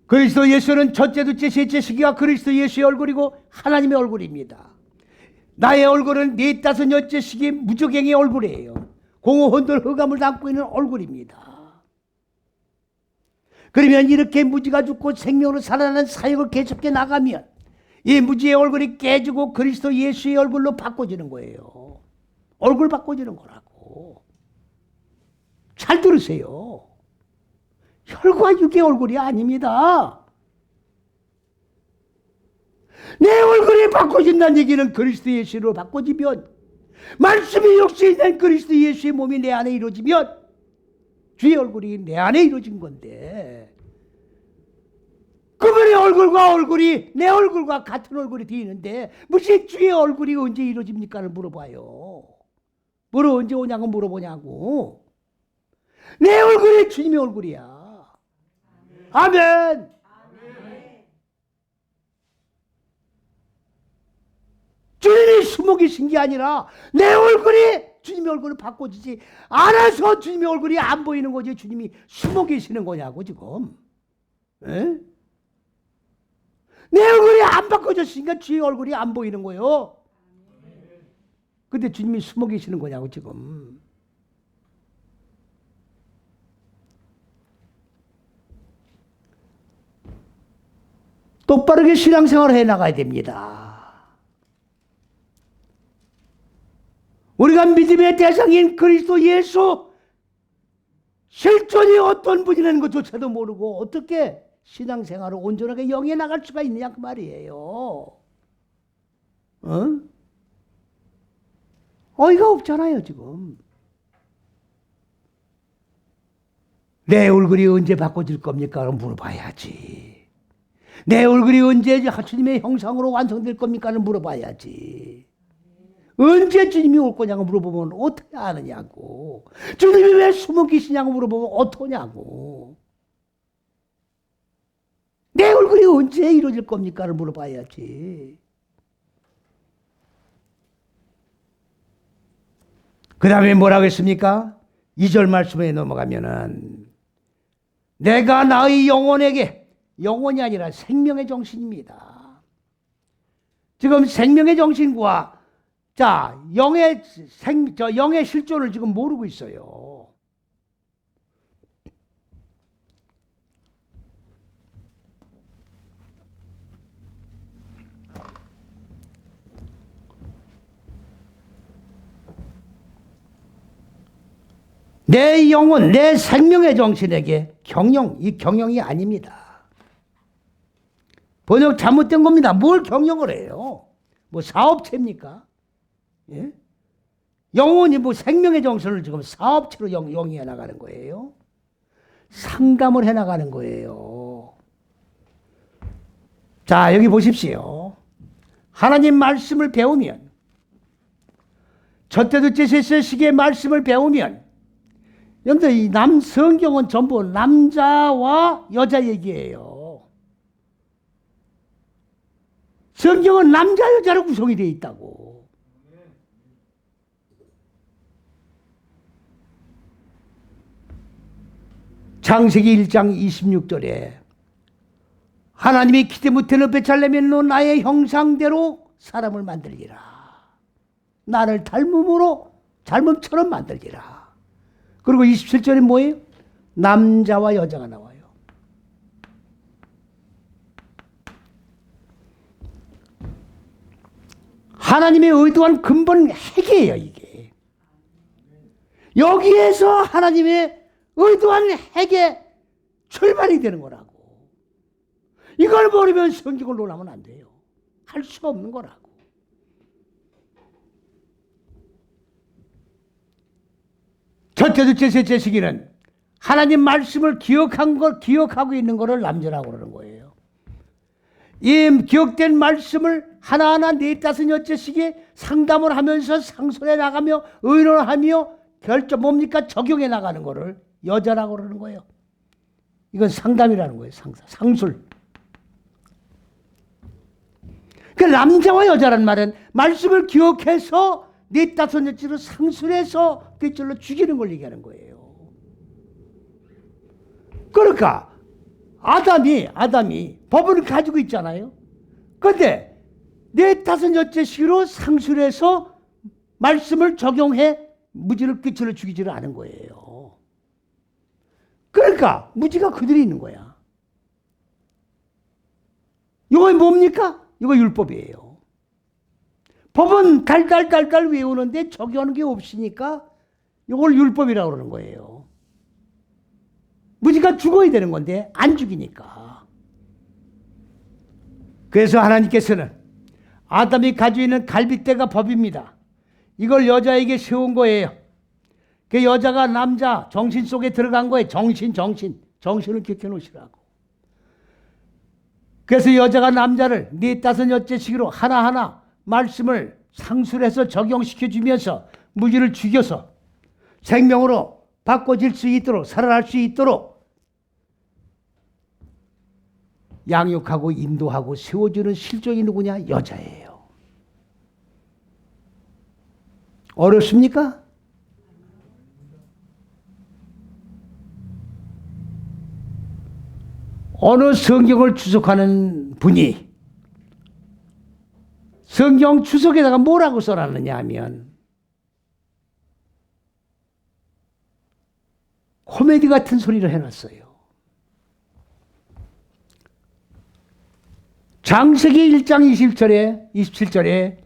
S1: 그리스도 예수는 첫째, 둘째, 셋째 시기가 그리스도 예수의 얼굴이고 하나님의 얼굴입니다. 나의 얼굴은 네 다섯 여째 시기 무적행의 얼굴이에요. 공허 혼돈 흑암을 담고 있는 얼굴입니다. 그러면 이렇게 무지가 죽고 생명으로 살아나는 사역을 계속해 나가면 이 무지의 얼굴이 깨지고 그리스도 예수의 얼굴로 바꿔지는 거예요. 얼굴 바꿔지는 거라고. 잘 들으세요. 혈과 육의 얼굴이 아닙니다. 내 얼굴이 바꿔진다는 얘기는 그리스도 예수로 바꿔지면, 말씀이 육신이 된 그리스도 예수의 몸이 내 안에 이루어지면 주의 얼굴이 내 안에 이루어진 건데, 그분의 얼굴과 얼굴이 내 얼굴과 같은 얼굴이 되어 있는데 무슨 주의 얼굴이 언제 이루어집니까를 물어봐요. 뭐로 언제 오냐고 물어보냐고. 내 얼굴이 주님의 얼굴이야. 아멘. 주님이 숨어 계신 게 아니라 내 얼굴이 주님의 얼굴을 바꿔주지 않아서 주님의 얼굴이 안 보이는 거지, 주님이 숨어 계시는 거냐고 지금. 에? 내 얼굴이 안 바꿔졌으니까 주의 얼굴이 안 보이는 거예요. 근데 주님이 숨어 계시는 거냐고 지금. 똑바르게 신앙생활을 해나가야 됩니다. 우리가 믿음의 대상인 그리스도 예수 실존이 어떤 분이라는 것조차도 모르고 어떻게 신앙생활을 온전하게 영해 나갈 수가 있느냐 그 말이에요. 어? 어이가 없잖아요 지금. 내 얼굴이 언제 바꿔질 겁니까? 그럼 물어봐야지. 내 얼굴이 언제 주님의 형상으로 완성될 겁니까? 물어봐야지. 언제 주님이 올 거냐고 물어보면 어떻게 아느냐고. 주님이 왜 숨어 계시냐고 물어보면 어떠냐고. 내 얼굴이 언제 이루어질 겁니까? 물어봐야지. 그 다음에 뭐라고 했습니까? 2절 말씀에 넘어가면은 내가 나의 영혼에게, 영혼이 아니라 생명의 정신입니다. 지금 생명의 정신과 영의 실존을 지금 모르고 있어요. 내 영혼, 내 생명의 정신에게 경영, 이 경영이 아닙니다. 번역 잘못된 겁니다. 뭘 경영을 해요? 뭐 사업체입니까? 예? 영혼이 뭐 생명의 정신을 지금 사업체로 영위해 나가는 거예요. 상담을 해 나가는 거예요. 자, 여기 보십시오. 하나님 말씀을 배우면, 첫째, 둘째, 셋째 시기의 말씀을 배우면, 여러분들 이 성경은 전부 남자와 여자 얘기예요. 성경은 남자 여자로 구성이 되어 있다고. 창세기 1장 26절에 하나님이 기대 못하는 베찰레멜로 나의 형상대로 사람을 만들리라. 나를 닮음처럼 만들리라. 그리고 27절에 뭐예요? 남자와 여자가 나와요. 하나님의 의도한 근본 핵이에요, 이게. 여기에서 하나님의 의도한 핵의 출발이 되는 거라고. 이걸 모르면 성경을 논하면 안 돼요. 할 수가 없는 거라고. 첫째, 둘째, 셋째 시기는 하나님 말씀을 기억하고 있는 것을 남자라고 그러는 거예요. 이 기억된 말씀을 하나하나 네 다섯 여째 시기에 상담을 하면서 상술해 나가며 의논하며 뭡니까? 적용해 나가는 것을 여자라고 그러는 거예요. 이건 상담이라는 거예요. 상술. 그 남자와 여자란 말은 말씀을 기억해서 네 다섯 여째로 상술해서 뒷줄로 죽이는 걸 얘기하는 거예요. 그러니까 아담이 법을 가지고 있잖아요. 그런데 네 다섯 여째 시기로 상술해서 말씀을 적용해 무지를 뒷줄로 죽이지를 않은 거예요. 그러니까 무지가 그대로 있는 거야. 이거 뭡니까? 이거 율법이에요. 법은 달달 외우는데 적용하는 게 없으니까 이걸 율법이라고 그러는 거예요. 무지가 죽어야 되는 건데 안 죽이니까. 그래서 하나님께서는 아담이 가지고 있는 갈빗대가 법입니다. 이걸 여자에게 세운 거예요. 그 여자가 남자 정신 속에 들어간 거예요. 정신을 기억해 놓으시라고. 그래서 여자가 남자를 45여째 시기로 하나하나 말씀을 상술해서 적용시켜 주면서 무지를 죽여서 생명으로 바꿔질 수 있도록, 살아날 수 있도록 양육하고 인도하고 세워주는 실종이 누구냐? 여자예요. 어렵습니까? 어느 성경을 주석하는 분이 성경 주석에다가 뭐라고 써놨느냐 하면 코미디 같은 소리를 해놨어요. 창세기 1장 27절에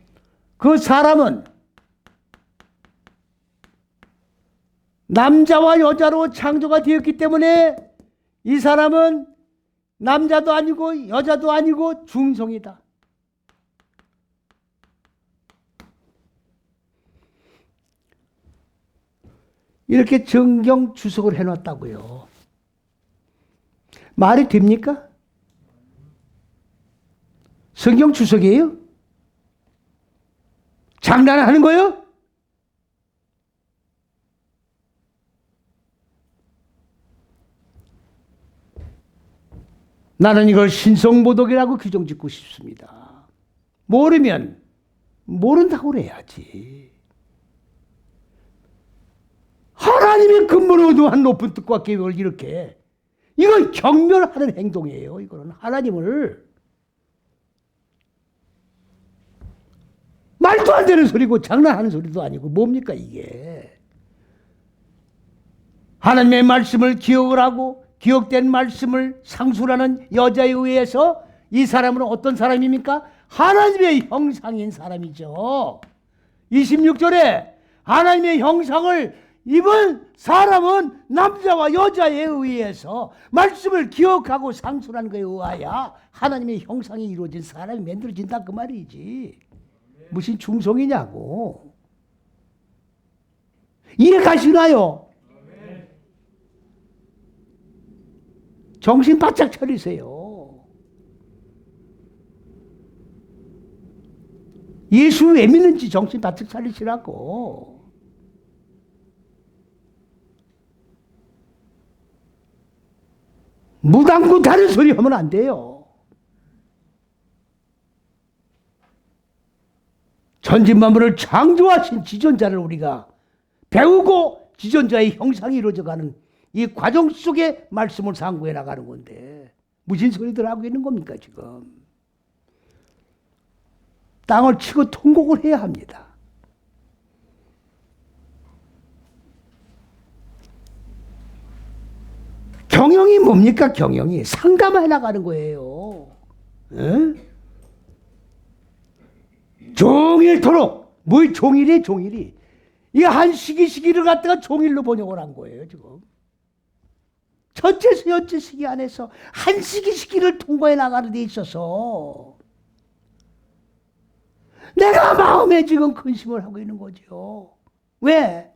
S1: 그 사람은 남자와 여자로 창조가 되었기 때문에 이 사람은 남자도 아니고 여자도 아니고 중성이다. 이렇게 성경 주석을 해놨다고요. 말이 됩니까? 성경 주석이에요? 장난하는 거예요? 나는 이걸 신성모독이라고 규정 짓고 싶습니다. 모르면 모른다고 그래야지. 하나님의 근본을 어두한 높은 뜻과 계획을 이렇게, 이건 경멸하는 행동이에요. 이거는 하나님을 말도 안 되는 소리고 장난하는 소리도 아니고 뭡니까 이게. 하나님의 말씀을 기억을 하고 기억된 말씀을 상술하는 여자에 의해서 이 사람은 어떤 사람입니까? 하나님의 형상인 사람이죠. 26절에 하나님의 형상을 입은 사람은 남자와 여자에 의해서 말씀을 기억하고 상술하는 것에 의하여 하나님의 형상이 이루어진 사람이 만들어진다 그 말이지. 무슨 중성이냐고. 이해 가시나요? 정신 바짝 차리세요. 예수 왜 믿는지 정신 바짝 차리시라고. 무당고 다른 소리 하면 안 돼요. 천지만물을 창조하신 지존자를 우리가 배우고 지존자의 형상이 이루어져가는 이 과정 속에 말씀을 상고해 나가는 건데 무슨 소리들 하고 있는 겁니까 지금. 땅을 치고 통곡을 해야 합니다. 경영이 뭡니까? 경영이 상담해 나가는 거예요. 에? 종일토록 뭐 종일이 이 한 시기를 갖다가 종일로 번역을 한 거예요 지금. 전체수 연체 시기 안에서 한 시기를 통과해 나가는 데 있어서 내가 마음에 지금 근심을 하고 있는 거죠. 왜?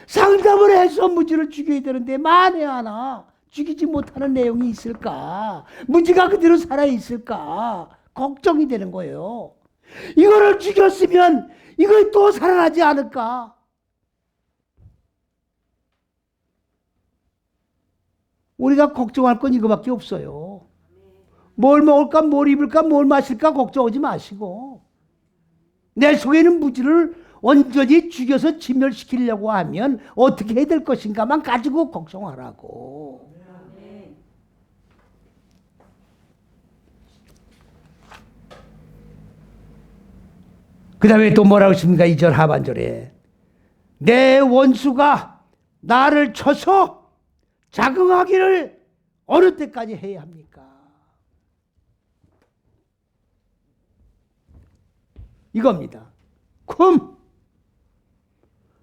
S1: 상담을 해서 무지를 죽여야 되는데 만에 하나 죽이지 못하는 내용이 있을까? 무지가 그대로 살아있을까? 걱정이 되는 거예요. 이거를 죽였으면 이거 또 살아나지 않을까? 우리가 걱정할 건 이거밖에 없어요. 뭘 먹을까, 뭘 입을까, 뭘 마실까 걱정하지 마시고 내 속에 있는 무지를 온전히 죽여서 진멸시키려고 하면 어떻게 해야 될 것인가만 가지고 걱정하라고. 그 다음에 또 뭐라고 했습니까? 2절 하반절에 내 원수가 나를 쳐서 자긍하기를 어느 때까지 해야 합니까? 이겁니다.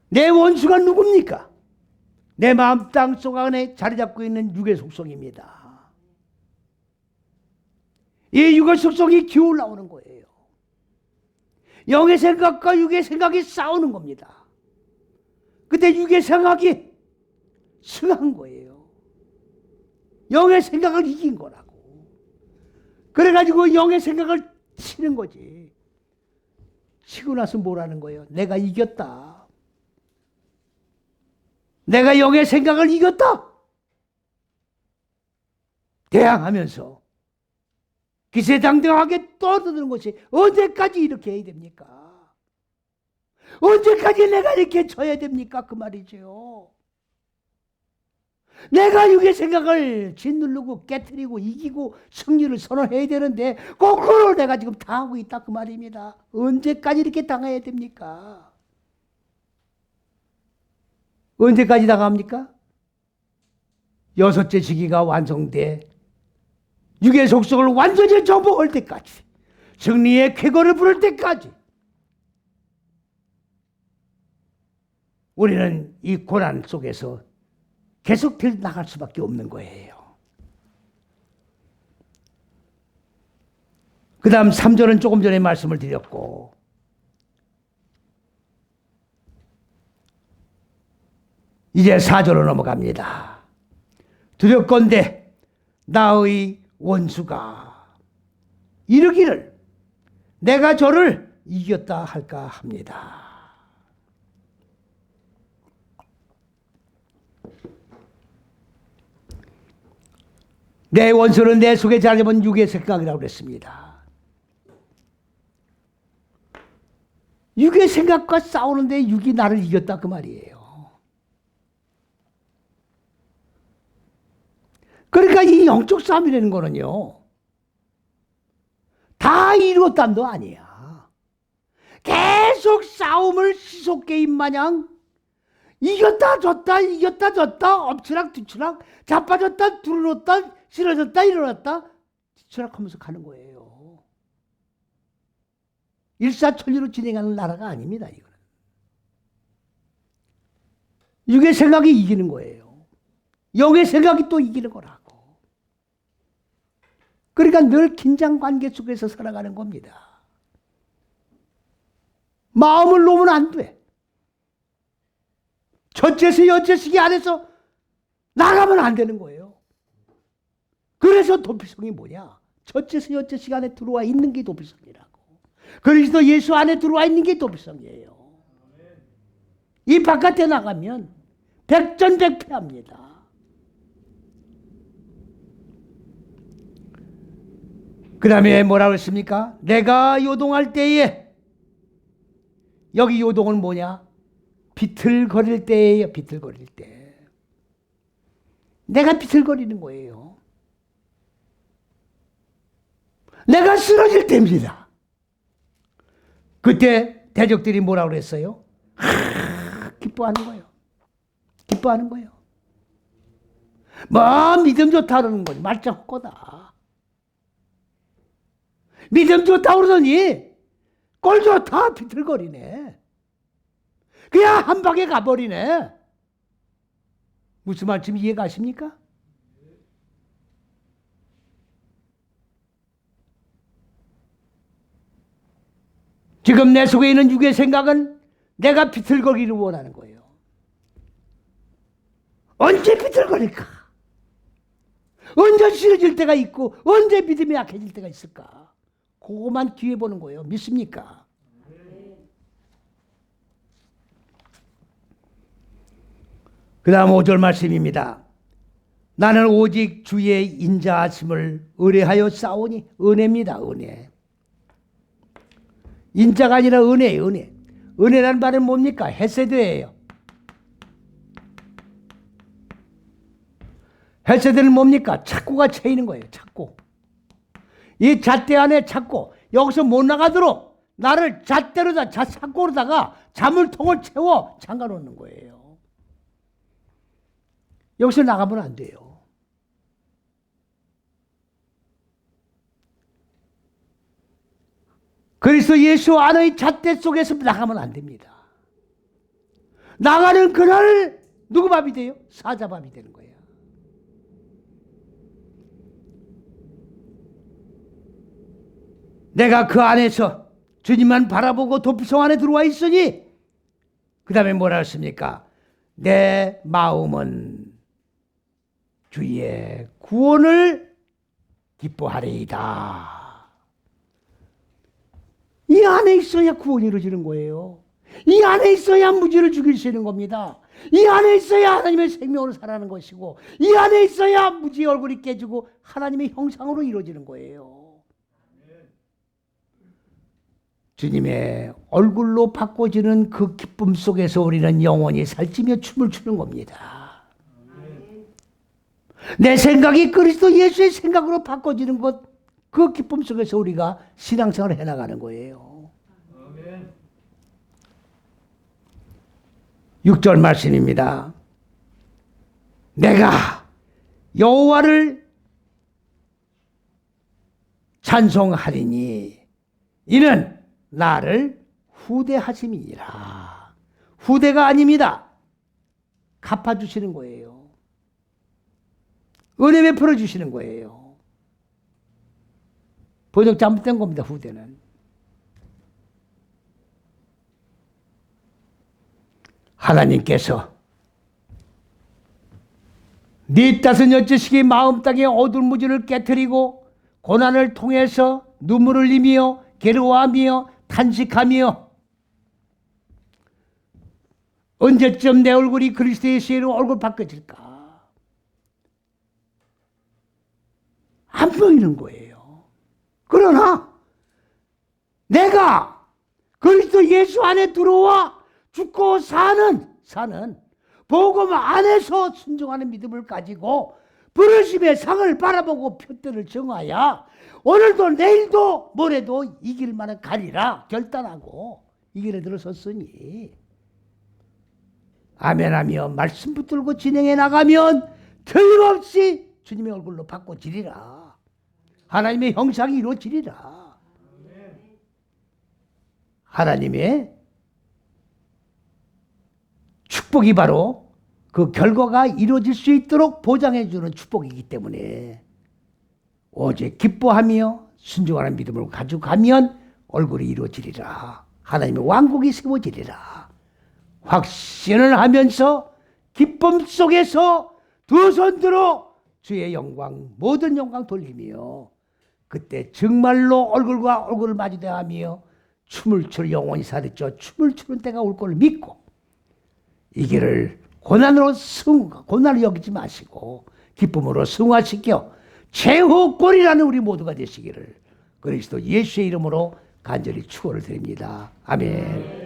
S1: 내 원수가 누굽니까? 내 마음 땅속 안에 자리 잡고 있는 육의 속성입니다. 이 육의 속성이 기어 올라오는 거예요. 영의 생각과 육의 생각이 싸우는 겁니다. 그때 육의 생각이 승한 거예요. 영의 생각을 이긴 거라고. 그래가지고 영의 생각을 치는 거지. 치고 나서 뭐라는 거예요? 내가 이겼다. 내가 영의 생각을 이겼다. 대항하면서 기세당당하게 떠드는 것이 언제까지 이렇게 해야 됩니까? 언제까지 내가 이렇게 쳐야 됩니까? 그 말이죠. 내가 육의 생각을 짓누르고 깨트리고 이기고 승리를 선언해야 되는데 거꾸로 내가 지금 당하고 있다 그 말입니다. 언제까지 이렇게 당해야 됩니까? 언제까지 당합니까? 여섯째 시기가 완성돼 육의 속성을 완전히 정복할 때까지, 승리의 쾌거를 부를 때까지 우리는 이 고난 속에서 계속 나갈 수밖에 없는 거예요. 그 다음 3절은 조금 전에 말씀을 드렸고, 이제 4절로 넘어갑니다. 두렵건대 나의 원수가 이르기를 내가 저를 이겼다 할까 합니다. 내 원수는 내 속에 자라본 육의 생각이라고 그랬습니다. 육의 생각과 싸우는데 육이 나를 이겼다 그 말이에요. 그러니까 이 영적 싸움이라는 거는요, 다 이루었단도 아니야. 계속 싸움을 시속게임 마냥 이겼다 졌다 이겼다 졌다 엎치락 뒤치락 자빠졌다 두르렀다 쓰러졌다 일어났다 뒤치락 하면서 가는 거예요. 일사천리로 진행하는 나라가 아닙니다. 이거는 육의 생각이 이기는 거예요. 영의 생각이 또 이기는 거라고. 그러니까 늘 긴장관계 속에서 살아가는 겁니다. 마음을 놓으면 안 돼. 첫째서 여째식이 안에서 나가면 안 되는 거예요. 그래서 도피성이 뭐냐? 첫째서 여째식 안에 들어와 있는 게 도피성이라고. 그리스도 예수 안에 들어와 있는 게 도피성이에요. 이 바깥에 나가면 백전백패합니다. 그 다음에 뭐라고 했습니까? 내가 요동할 때에, 여기 요동은 뭐냐? 비틀거릴 때예요. 비틀거릴 때. 내가 비틀거리는 거예요. 내가 쓰러질 때입니다. 그때 대적들이 뭐라고 그랬어요? 기뻐하는 거예요. 기뻐하는 거예요. 뭐 믿음 좋다 그러는 거지. 말짱 헛거다. 믿음 좋다 그러더니 꼴 좋다 비틀거리네. 그냥 한 방에 가버리네. 무슨 말씀 이해가십니까? 지금 내 속에 있는 육의 생각은 내가 비틀거리기를 원하는 거예요. 언제 비틀거릴까? 언제 싫어질 때가 있고 언제 믿음이 약해질 때가 있을까? 그거만 기회 보는 거예요. 믿습니까? 그 다음 5절 말씀입니다. 나는 오직 주의 인자하심을 의뢰하여 싸우니, 은혜입니다. 은혜. 인자가 아니라 은혜예요. 은혜. 은혜라는 말은 뭡니까? 헤세드예요. 헤세드는 뭡니까? 착고가 채이는 거예요. 착고. 이 잣대 안에 착고, 여기서 못 나가도록 나를 잣대로다, 잣삭고로다가 자물통을 채워 잠가 놓는 거예요. 여기서 나가면 안 돼요. 그리스도 예수 안의 잣대 속에서 나가면 안 됩니다. 나가는 그날 누구 밥이 돼요? 사자밥이 되는 거예요. 내가 그 안에서 주님만 바라보고 도피성 안에 들어와 있으니 그 다음에 뭐라 했습니까? 내 마음은 주의 구원을 기뻐하리이다. 이 안에 있어야 구원이 이루어지는 거예요. 이 안에 있어야 무지를 죽일 수 있는 겁니다. 이 안에 있어야 하나님의 생명으로 살아가는 것이고, 이 안에 있어야 무지의 얼굴이 깨지고 하나님의 형상으로 이루어지는 거예요. 주님의 얼굴로 바꿔지는 그 기쁨 속에서 우리는 영원히 살찌며 춤을 추는 겁니다. 내 생각이 그리스도 예수의 생각으로 바꿔지는 것, 그 기쁨 속에서 우리가 신앙생활을 해나가는 거예요. 6절 말씀입니다. 내가 여호와를 찬송하리니 이는 나를 후대하심이니라. 후대가 아닙니다. 갚아주시는 거예요. 은혜 베풀어 주시는 거예요. 번역 잘못된 겁니다. 후대는. 하나님께서 네 탓은 여쭈시기 마음 땅의 어두운 무지를 깨트리고 고난을 통해서 눈물을 흘리며 괴로워하며 탄식하며 언제쯤 내 얼굴이 그리스도 예수로 얼굴 바꿔질까? 안 보이는 거예요. 그러나 내가 그리스도 예수 안에 들어와 죽고 사는 복음 안에서 순종하는 믿음을 가지고 부르심의 상을 바라보고 표대를 정하여 오늘도 내일도 모레도 이 길만은 가리라 결단하고 이 길에 들어섰으니 아멘하며 말씀 붙들고 진행해 나가면 틀림없이 주님의 얼굴로 바꿔지리라. 하나님의 형상이 이루어지리라. 하나님의 축복이 바로 그 결과가 이루어질 수 있도록 보장해 주는 축복이기 때문에 오직 기뻐하며 순종하는 믿음을 가지고 가면 얼굴이 이루어지리라. 하나님의 왕국이 세워지리라. 확신을 하면서 기쁨 속에서 두 손 들어 주의 영광, 모든 영광 돌리며 그때 정말로 얼굴과 얼굴을 마주대하며 춤을 추러 영원히 살았죠. 춤을 추는 때가 올 걸 믿고 이 길을 고난을 여기지 마시고 기쁨으로 승화시켜 최후권이라는 우리 모두가 되시기를 그리스도 예수의 이름으로 간절히 축원을 드립니다. 아멘.